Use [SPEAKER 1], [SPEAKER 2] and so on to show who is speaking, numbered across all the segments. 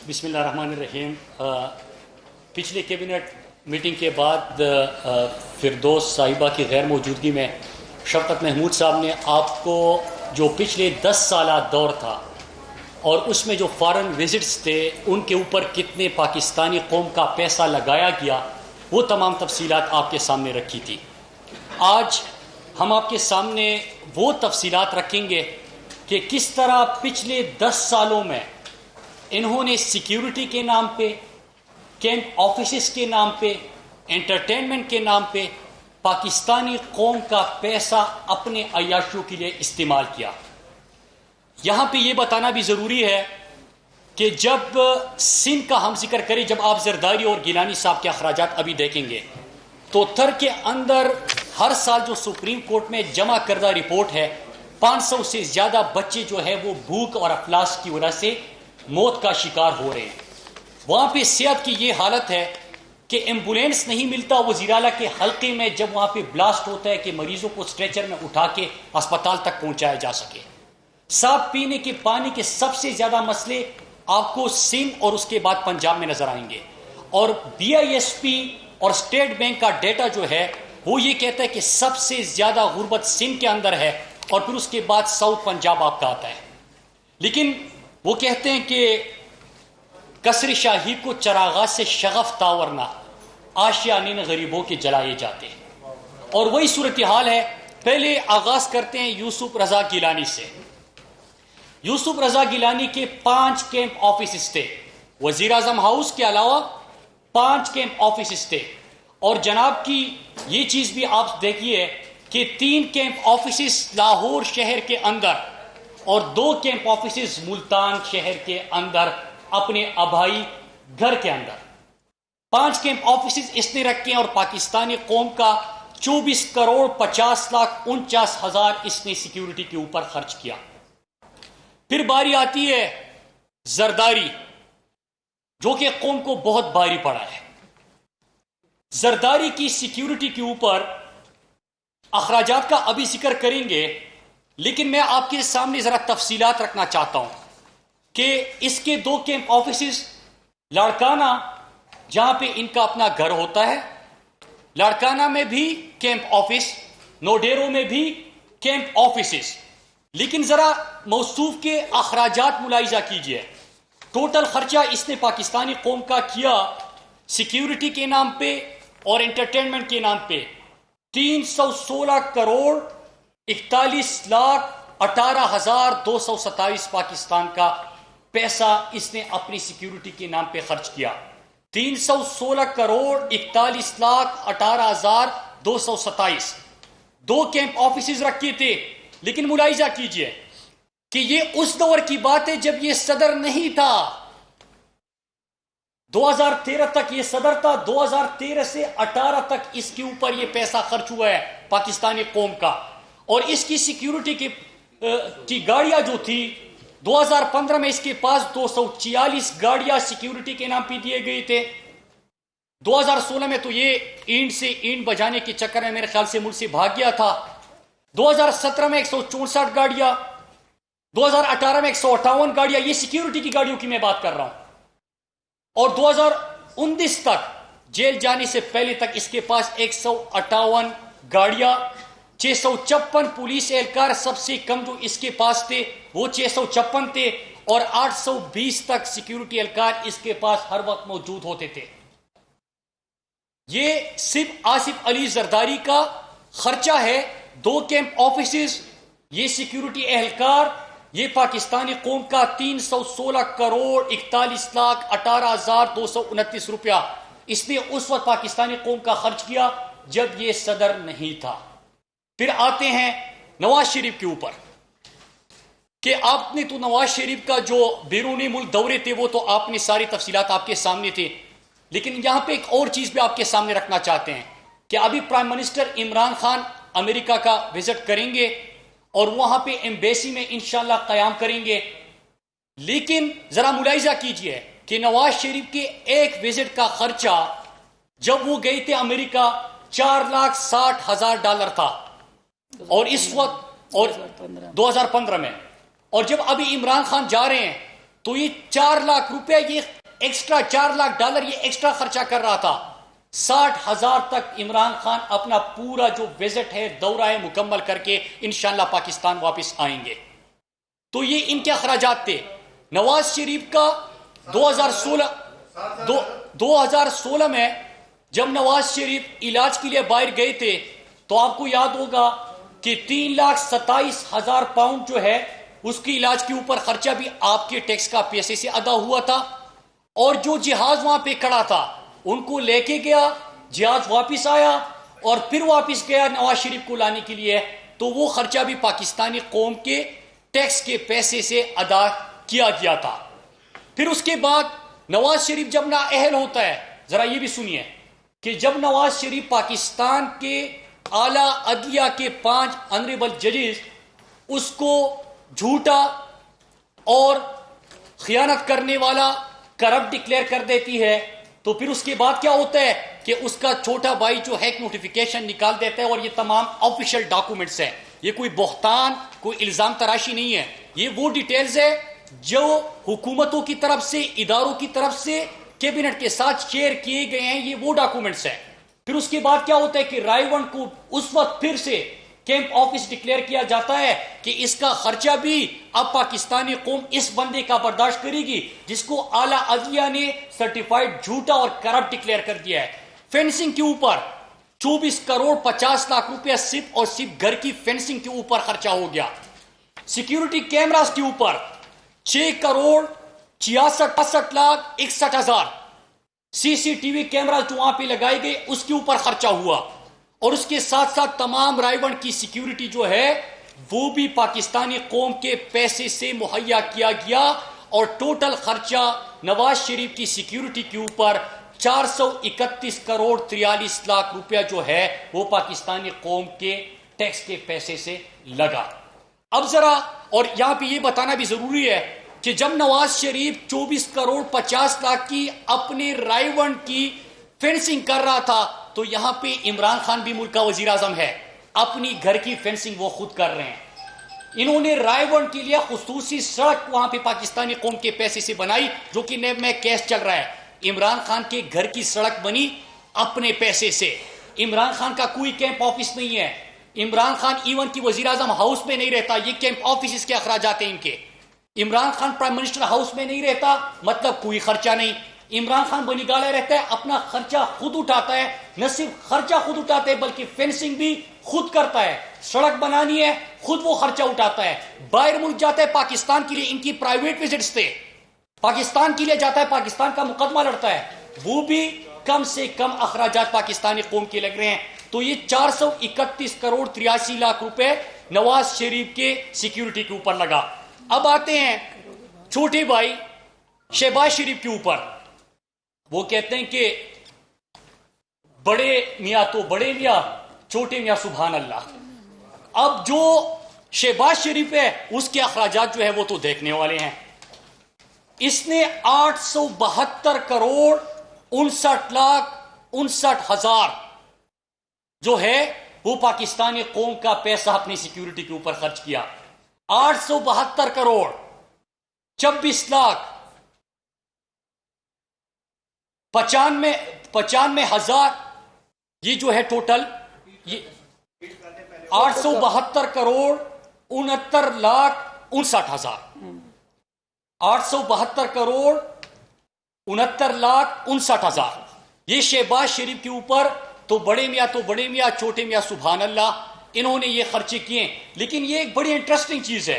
[SPEAKER 1] بسم اللہ الرحمن الرحیم۔ پچھلی کیبنٹ میٹنگ کے بعد فردوس صاحبہ کی غیر موجودگی میں شفقت محمود صاحب نے آپ کو جو پچھلے 10 سالہ دور تھا اور اس میں جو فارن وزٹس تھے ان کے اوپر کتنے پاکستانی قوم کا پیسہ لگایا گیا وہ تمام تفصیلات آپ کے سامنے رکھی تھی۔ آج ہم آپ کے سامنے وہ تفصیلات رکھیں گے کہ کس طرح پچھلے 10 سالوں میں انہوں نے سیکیورٹی کے نام پہ، کیمپ آفیسز کے نام پہ، انٹرٹینمنٹ کے نام پہ پاکستانی قوم کا پیسہ اپنے عیاشیوں کے لیے استعمال کیا۔ یہاں پہ یہ بتانا بھی ضروری ہے کہ جب سندھ کا ہم ذکر کریں، جب آپ زرداری اور گیلانی صاحب کے اخراجات ابھی دیکھیں گے تو تھر کے اندر ہر سال جو سپریم کورٹ میں جمع کردہ رپورٹ ہے 500 سے زیادہ بچے جو ہے وہ بھوک اور افلاس کی وجہ سے موت کا شکار ہو رہے ہیں۔ وہاں پہ صحت کی یہ حالت ہے کہ ایمبولینس نہیں ملتا وزیر اعلیٰ کے حلقے میں جب وہاں پہ بلاسٹ ہوتا ہے کہ مریضوں کو اسٹریچر میں اٹھا کے اسپتال تک پہنچایا جا سکے۔ صاف پینے کے پانی کے سب سے زیادہ مسئلے آپ کو سندھ اور اس کے بعد پنجاب میں نظر آئیں گے، اور BISP اور اسٹیٹ بینک کا ڈیٹا جو ہے وہ یہ کہتا ہے کہ سب سے زیادہ غربت سندھ کے اندر ہے اور پھر اس کے بعد ساؤتھ پنجاب آپ کا آتا ہے۔ لیکن وہ کہتے ہیں کہ کسر شاہی کو چراغاں سے شغف تاورنا، آشیانین غریبوں کے جلائے جاتے ہیں، اور وہی صورتحال ہے۔ پہلے آغاز کرتے ہیں یوسف رضا گیلانی سے۔ یوسف رضا گیلانی کے 5 کیمپ آفیسز تھے، وزیر اعظم ہاؤس کے علاوہ 5 کیمپ آفیسز تھے، اور جناب کی یہ چیز بھی آپ دیکھیے کہ 3 کیمپ آفیسز لاہور شہر کے اندر اور 2 کیمپ آفیسز ملتان شہر کے اندر اپنے آبائی گھر کے اندر۔ 5 کیمپ آفیسز اس نے رکھے ہیں اور پاکستانی قوم کا 24 کروڑ 50 لاکھ 49 ہزار اس نے سیکیورٹی کے اوپر خرچ کیا۔ پھر باری آتی ہے زرداری، جو کہ قوم کو بہت بھاری پڑا ہے۔ زرداری کی سیکیورٹی کے اوپر اخراجات کا ابھی ذکر کریں گے، لیکن میں آپ کے سامنے ذرا تفصیلات رکھنا چاہتا ہوں کہ اس کے 2 کیمپ آفیسز لاڑکانہ، جہاں پہ ان کا اپنا گھر ہوتا ہے، لاڑکانہ میں بھی کیمپ آفس، نوڈیرو میں بھی کیمپ آفیسز، لیکن ذرا موصوف کے اخراجات ملاحظہ کیجئے۔ ٹوٹل خرچہ اس نے پاکستانی قوم کا کیا سیکیورٹی کے نام پہ اور انٹرٹینمنٹ کے نام پہ 316 کروڑ 41 لاکھ 18,227 پاکستان کا پیسہ اس نے اپنی سیکیورٹی کے نام پہ خرچ کیا۔ 316 کروڑ 41 لاکھ 18,227 2 کیمپ آفیسز رکھے تھے، لیکن ملاحظہ کیجئے کہ یہ اس دور کی بات ہے جب یہ صدر نہیں تھا۔ 2013 تک یہ صدر تھا، 2013 سے 18 تک اس کے اوپر یہ پیسہ خرچ ہوا ہے پاکستانی قوم کا، اور اس کی سیکیورٹی کی گاڑیاں جو تھی 2015 میں اس کے پاس 246 گاڑیاں سیکیورٹی کے نام پہ دیے گئے تھے۔ 2016 میں تو یہ اینٹ سے اینٹ بجانے کے چکر میں میرے خیال سے ملک سے بھاگ گیا تھا۔ 2017 میں 164 گاڑیاں، 2018 میں 158 گاڑیاں، یہ سیکیورٹی کی گاڑیوں کی میں بات کر رہا ہوں، اور 2019 تک جیل جانے سے پہلے تک اس کے پاس 158 گاڑیاں، 656 پولیس اہلکار، سب سے کم جو اس کے پاس تھے وہ 656 تھے، اور 820 تک سیکیورٹی اہلکار اس کے پاس ہر وقت موجود ہوتے تھے۔ یہ صرف آصف علی زرداری کا خرچہ ہے، 2 کیمپ آفیسز، یہ سیکیورٹی اہلکار، یہ پاکستانی قوم کا 316 کروڑ 41 لاکھ 18,229 روپیہ اس نے اس وقت پاکستانی قوم کا خرچ کیا جب یہ صدر نہیں تھا۔ پھر آتے ہیں نواز شریف کے اوپر کہ آپ نے تو نواز شریف کا جو بیرونی ملک دورے تھے وہ تو آپ نے ساری تفصیلات آپ کے سامنے تھے، لیکن یہاں پہ ایک اور چیز بھی آپ کے سامنے رکھنا چاہتے ہیں کہ ابھی پرائم منسٹر عمران خان امریکہ کا وزٹ کریں گے اور وہاں پہ ایمبیسی میں انشاءاللہ قیام کریں گے، لیکن ذرا ملاحظہ کیجئے کہ نواز شریف کے ایک وزٹ کا خرچہ جب وہ گئے تھے امریکہ 4,60,000 ڈالر تھا، اور اس وقت اور 2015 میں، اور جب ابھی عمران خان جا رہے ہیں تو یہ 4 لاکھ روپے یہ ایکسٹرا $4 لاکھ یہ ایکسٹرا خرچہ کر رہا تھا. 60,000 تک عمران خان اپنا پورا جو وزٹ ہے دورہ ہے مکمل کر کے انشاءاللہ پاکستان واپس آئیں گے. تو یہ ان کے اخراجات تھے. نواز شریف کا 2016 میں جب نواز شریف علاج کے لیے باہر گئے تھے تو آپ کو یاد ہوگا کہ 3,27,000 پاؤنڈ جو ہے اس کی علاج کے اوپر خرچہ بھی آپ کے ٹیکس کا پیسے سے ادا ہوا تھا. اور جو جہاز وہاں پہ کھڑا تھا ان کو لے کے گیا, جہاز واپس آیا اور پھر واپس گیا نواز شریف کو لانے کے لیے, تو وہ خرچہ بھی پاکستانی قوم کے ٹیکس کے پیسے سے ادا کیا گیا تھا. پھر اس کے بعد نواز شریف جب نااہل ہوتا ہے, ذرا یہ بھی سنیے کہ جب نواز شریف پاکستان کے اعلیٰ عدلیہ کے 5 آنریبل ججز اس کو جھوٹا اور خیانت کرنے والا کرپٹ ڈکلیئر کر دیتی ہے, تو پھر اس کے بعد کیا ہوتا ہے کہ اس کا چھوٹا بھائی جو ہے ایک نوٹیفیکیشن نکال دیتا ہے, اور یہ تمام آفیشیل ڈاکومنٹس ہیں. یہ کوئی بہتان, کوئی الزام تراشی نہیں ہے, یہ وہ ڈیٹیلز ہے جو حکومتوں کی طرف سے, اداروں کی طرف سے کیبنٹ کے ساتھ شیئر کیے گئے ہیں. یہ وہ ڈاکومنٹس ہیں. پھر اس کے بعد کیا ہوتا ہے کہ رائے ونڈ کو اس وقت پھر سے کیمپ آفس ڈکلیئر کیا جاتا ہے کہ اس کا خرچہ بھی اب پاکستانی قوم اس بندے کا برداشت کرے گی جس کو اعلیٰ عدلیہ نے سرٹیفائیڈ جھوٹا اور کرپٹ ڈکلیئر کر دیا ہے. فینسنگ کے اوپر 24 کروڑ 50 لاکھ روپیہ صرف اور صرف گھر کی فینسنگ کے اوپر خرچہ ہو گیا. سیکیورٹی کیمراز کے اوپر 6 کروڑ 66 لاکھ 61 ہزار CCTV کیمرہ جو وہاں پہ لگائے گئے اس کے اوپر خرچہ ہوا. اور اس کے ساتھ ساتھ تمام رائے ونڈ کی سیکیورٹی جو ہے وہ بھی پاکستانی قوم کے پیسے سے مہیا کیا گیا. اور ٹوٹل خرچہ نواز شریف کی سیکیورٹی کے اوپر 431 کروڑ 43 لاکھ روپیہ جو ہے وہ پاکستانی قوم کے ٹیکس کے پیسے سے لگا. اب ذرا اور یہاں پہ یہ بتانا بھی ضروری ہے کہ جب نواز شریف 24 کروڑ 50 لاکھ کی اپنے رائے ونڈ کی فینسنگ کر رہا تھا تو یہاں پہ عمران خان بھی ملک کا وزیر اعظم ہے, اپنی گھر کی فینسنگ وہ خود کر رہے ہیں. انہوں نے رائے ونڈ کے لیے خصوصی سڑک وہاں پہ پاکستانی قوم کے پیسے سے بنائی جو کہ نیب میں کیس چل رہا ہے. عمران خان کے گھر کی سڑک بنی اپنے پیسے سے. عمران خان کا کوئی کیمپ آفس نہیں ہے. عمران خان ایون کی وزیر اعظم ہاؤس میں نہیں رہتا, یہ کیمپ آفس کے اخراجات ہیں ان کے. Imran Khan prime minister house میں نہیں رہتا, مطلب کوئی خرچہ نہیں. عمران خان بنی گالے رہتا ہے, اپنا خرچہ خود اٹھاتا ہے. نہ صرف خرچہ خود اٹھاتا ہے بلکہ فینسنگ بھی خود کرتا ہے. سڑک بنانی ہے خود وہ خرچہ اٹھاتا ہے. باہر ملک جاتا ہے پاکستان کے لیے, ان کی پرائیویٹ وزٹس تھے, پاکستان کے لیے جاتا ہے, پاکستان کا مقدمہ لڑتا ہے, وہ بھی کم سے کم اخراجات پاکستانی قوم کے لگ رہے ہیں. تو یہ 431 کروڑ 83 لاکھ روپے نواز شریف کے سیکیورٹی کے اوپر لگا. اب آتے ہیں چھوٹے بھائی شہباز شریف کے اوپر. وہ کہتے ہیں کہ بڑے میاں تو بڑے میاں, چھوٹے میاں سبحان اللہ. اب جو شہباز شریف ہے اس کے اخراجات جو ہے وہ تو دیکھنے والے ہیں. اس نے 872 کروڑ 59 لاکھ 59 ہزار جو ہے وہ پاکستانی قوم کا پیسہ اپنی سیکیورٹی کے اوپر خرچ کیا. 872 کروڑ 26 لاکھ 95 ہزار, یہ جو ہے ٹوٹل یہ 872 کروڑ 69 لاکھ 59 ہزار, 872 کروڑ 69 لاکھ 59 ہزار. یہ شہباز شریف کے اوپر تو بڑے میاں تو بڑے میاں, چھوٹے میاں سبحان اللہ, انہوں نے یہ خرچے کیے. لیکن یہ ایک بڑی انٹرسٹنگ چیز ہے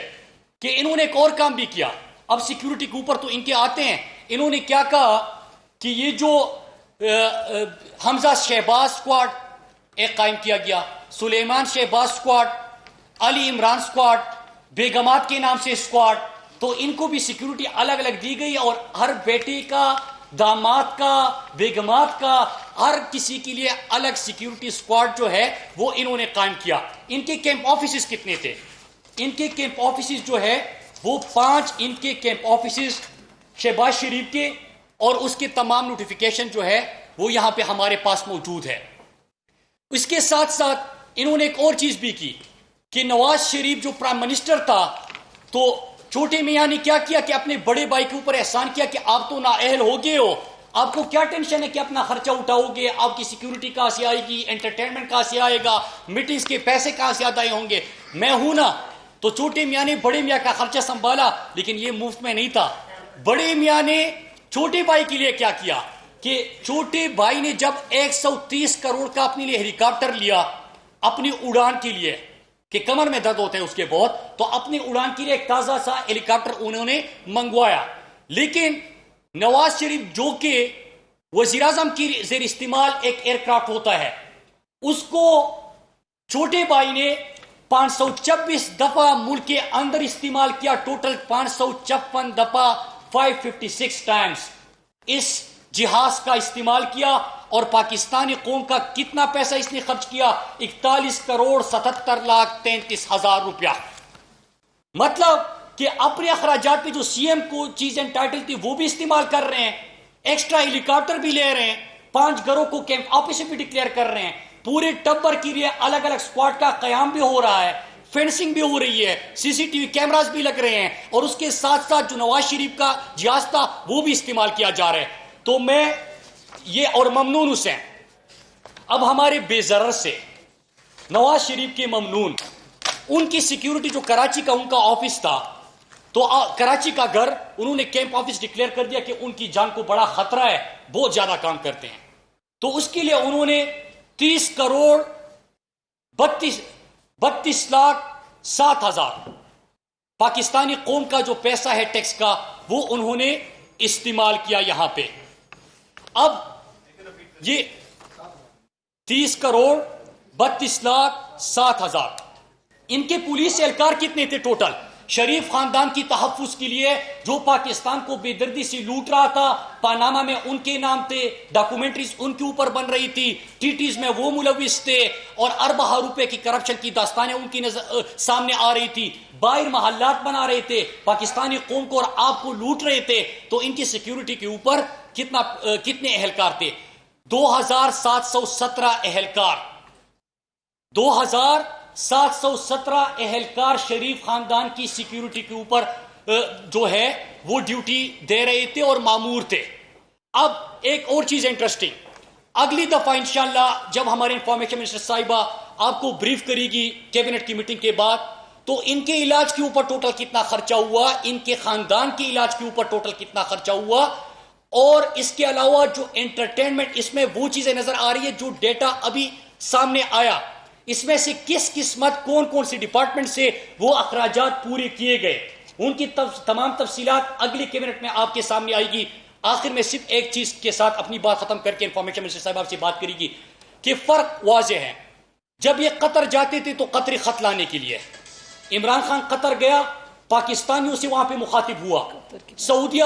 [SPEAKER 1] کہ انہوں نے ایک اور کام بھی کیا. اب سیکیورٹی کے اوپر تو ان کے آتے ہیں. انہوں نے کیا کہا کہ یہ جو حمزہ شہباز سکواڈ ایک قائم کیا گیا, سلیمان شہباز سکواڈ, علی عمران سکواڈ, بیگمات کے نام سے سکواڈ, تو ان کو بھی سیکیورٹی الگ الگ دی گئی. اور ہر بیٹے کا, داماد کا, بیگمات کا, ہر کسی کے لیے الگ سیکیورٹی سکواڈ جو ہے وہ انہوں نے قائم کیا. ان کے کیمپ آفیسز کتنے تھے؟ ان کے کیمپ آفیسز جو ہے وہ 5 ان کے کیمپ آفیسز شہباز شریف کے, اور اس کے تمام نوٹیفیکیشن جو ہے وہ یہاں پہ ہمارے پاس موجود ہے. اس کے ساتھ ساتھ انہوں نے ایک اور چیز بھی کی کہ نواز شریف جو پرائم منسٹر تھا تو چھوٹے میاں نے کیا کیا کہ اپنے بڑے بھائی کے اوپر احسان کیا کہ آپ تو نااہل ہو گئے ہو، آپ کو کیا ٹینشن ہے کہ اپنا خرچہ اٹھاؤ گے، آپ کی سیکیورٹی کہاں سے آئے گی، انٹرٹینمنٹ کہاں سے آئے گا، میٹنگز کے پیسے کہاں سے ادا ہوں گے، میں ہوں نا۔ تو چھوٹے میاں نے بڑے میاں کا خرچہ سنبھالا، لیکن یہ مفت میں نہیں تھا۔ بڑے میاں نے چھوٹے بھائی کے لیے کیا کیا کہ چھوٹے بھائی نے جب 130 کروڑ کا اپنے لیے ہیلی کاپٹر لیا اپنی اڑان کے لیے، کہ کمر میں درد ہوتے ہیں اس کے بہت، تو اپنی اڑان کے لیے ایک تازہ سا ہیلی کاپٹر انہوں نے منگوایا۔ لیکن نواز شریف جو کہ وزیر اعظم کی زیر استعمال ایک ایئر کرافٹ ہوتا ہے، اس کو چھوٹے بھائی نے 526 دفعہ ملک کے اندر استعمال کیا، ٹوٹل 556 دفعہ 556 ٹائمز اس جہاز کا استعمال کیا۔ اور پاکستانی قوم کا کتنا پیسہ اس نے خرچ کیا؟ 41 کروڑ 77 لاکھ 33 ہزار روپیہ۔ مطلب کہ اپنے اخراجات پہ جو سی ایم کو چیز انٹائٹل تھی وہ بھی استعمال کر رہے ہیں، ایکسٹرا ہیلی کاپٹر بھی لے رہے ہیں، 5 گھروں کو کیمپ آفس بھی ڈکلیئر کر رہے ہیں، پورے ٹبر کے لیے الگ الگ اسکواڈ کا قیام بھی ہو رہا ہے، فینسنگ بھی ہو رہی ہے، سی سی ٹی وی کیمراز بھی لگ رہے ہیں، اور اس کے ساتھ ساتھ جو نواز شریف کا جہاز تھا وہ بھی استعمال کیا جا رہا ہے۔ تو میں یہ اور ممنون حسین اب ہمارے بے ضرر سے نواز شریف کے ممنون، ان کی سیکیورٹی جو کراچی کا ان کا آفس تھا، تو کراچی کا گھر انہوں نے کیمپ آفس ڈکلیئر کر دیا کہ ان کی جان کو بڑا خطرہ ہے، بہت زیادہ کام کرتے ہیں۔ تو اس کے لیے انہوں نے 30 کروڑ 32 لاکھ 7 ہزار پاکستانی قوم کا جو پیسہ ہے ٹیکس کا، وہ انہوں نے استعمال کیا یہاں پہ۔ اب یہ 30 کروڑ 32 لاکھ 7 ہزار، ان کے پولیس اہلکار کتنے تھے ٹوٹل؟ شریف خاندان کی تحفظ کے لیے جو پاکستان کو بے دردی سے لوٹ رہا تھا، پاناما میں ان کے نام تھے، ڈاکومنٹریز ان کے اوپر بن رہی تھی، ٹی ٹیز میں وہ ملوث تھے، اور اربہ روپے کی کرپشن کی داستانیں ان کی سامنے آ رہی تھی، باہر محلات بنا رہے تھے، پاکستانی قوم کو اور آپ کو لوٹ رہے تھے۔ تو ان کی سیکیورٹی کے اوپر کتنے اہلکار تھے؟ 2717 اہلکار، 2717 اہلکار شریف خاندان کی سیکیورٹی کے اوپر جو ہے وہ ڈیوٹی دے رہے تھے اور مامور تھے۔ اب ایک اور چیز انٹرسٹنگ، اگلی دفعہ انشاءاللہ جب ہمارے انفارمیشن منسٹر صاحبہ آپ کو بریف کرے گی کیبنٹ کی میٹنگ کے بعد، تو ان کے علاج کے اوپر ٹوٹل کتنا خرچہ ہوا، ان کے خاندان کے علاج کے اوپر ٹوٹل کتنا خرچہ ہوا، اور اس کے علاوہ جو انٹرٹینمنٹ، اس میں وہ چیزیں نظر آ رہی ہے جو ڈیٹا ابھی سامنے آیا، اس میں سے کس قسمت کون کون سی ڈپارٹمنٹ سے وہ اخراجات پورے کیے گئے، ان کی تمام تفصیلات اگلی کیبنٹ میں آپ کے سامنے آئے گی۔ آخر میں صرف ایک چیز کے ساتھ اپنی بات ختم کر کے انفارمیشن منسٹر صاحب آپ سے بات کرے گی کہ فرق واضح ہے۔ جب یہ قطر جاتے تھے تو قطری خط لانے کے لیے، عمران خان قطر گیا، پاکستانیوں سے وہاں پہ مخاطب ہوا۔ سعودی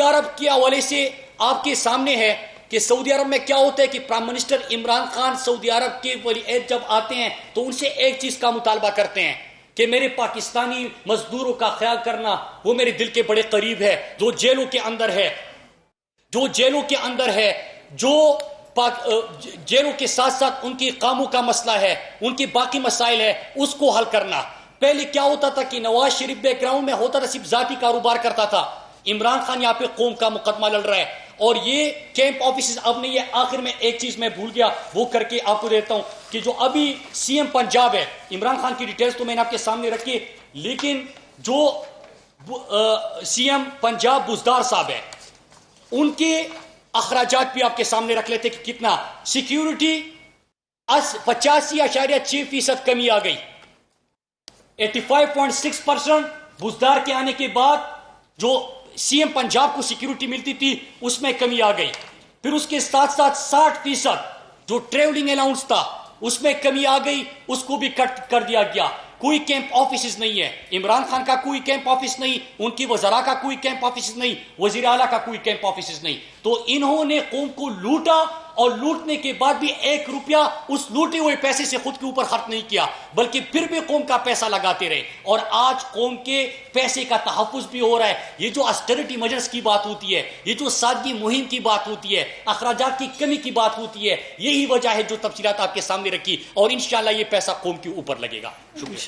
[SPEAKER 1] عرب کے حوالے سے آپ کے سامنے ہے کہ سعودی عرب میں کیا ہوتا ہے کہ پرائم منسٹر عمران خان سعودی عرب کے ولی عہد جب آتے ہیں تو ان سے ایک چیز کا مطالبہ کرتے ہیں کہ میرے پاکستانی مزدوروں کا خیال کرنا، وہ میرے دل کے بڑے قریب ہے، جو جیلوں کے اندر ہے، جو جیلوں کے ساتھ ساتھ ان کی کاموں کا مسئلہ ہے، ان کی باقی مسائل ہے، اس کو حل کرنا۔ پہلے کیا ہوتا تھا کہ نواز شریف بیک گراؤنڈ میں ہوتا تھا، صرف ذاتی کاروبار کرتا تھا، عمران خان یہاں پہ قوم کا مقدمہ لڑ رہا ہے، اور یہ کیمپ آفیسز اب نہیں ہے۔ آخر میں ایک چیز میں بھول گیا، وہ کر کے آپ کو دیتا ہوں کہ جو ابھی سی ایم پنجاب ہے، عمران خان کی ڈیٹیلز تو میں نے آپ کے سامنے رکھی، لیکن جو سی ایم پنجاب بزدار صاحب ہے، ان کے اخراجات بھی آپ کے سامنے رکھ لیتے کہ کتنا سیکیورٹی 85.6% کمی آ گئی، 85.6% بزدار کے آنے کے بعد جو سی ایم پنجاب کو سیکیورٹی ملتی تھی اس میں کمی آ گئی۔ پھر اس کے ساتھ ساتھ 60% جو ٹریولنگ الاؤنس تھا اس میں کمی آ گئی، اس کو بھی کٹ کر دیا گیا۔ کوئی کیمپ آفیسز نہیں ہے، عمران خان کا کوئی کیمپ آفس نہیں، ان کی وزراء کا کوئی کیمپ آفیسز نہیں، وزیر اعلیٰ کا کوئی کیمپ آفیسز نہیں۔ تو انہوں نے قوم کو لوٹا، اور لوٹنے کے بعد بھی 1 روپیہ اس لوٹے ہوئے پیسے سے خود کے اوپر خرچ نہیں کیا، بلکہ پھر بھی قوم کا پیسہ لگاتے رہے، اور آج قوم کے پیسے کا تحفظ بھی ہو رہا ہے۔ یہ جو آسٹریٹی میجرز کی بات ہوتی ہے، یہ جو سادگی مہم کی بات ہوتی ہے، اخراجات کی کمی کی بات ہوتی ہے، یہی وجہ ہے جو تفصیلات آپ کے سامنے رکھی، اور انشاءاللہ یہ پیسہ قوم کے اوپر لگے گا۔ شکریہ۔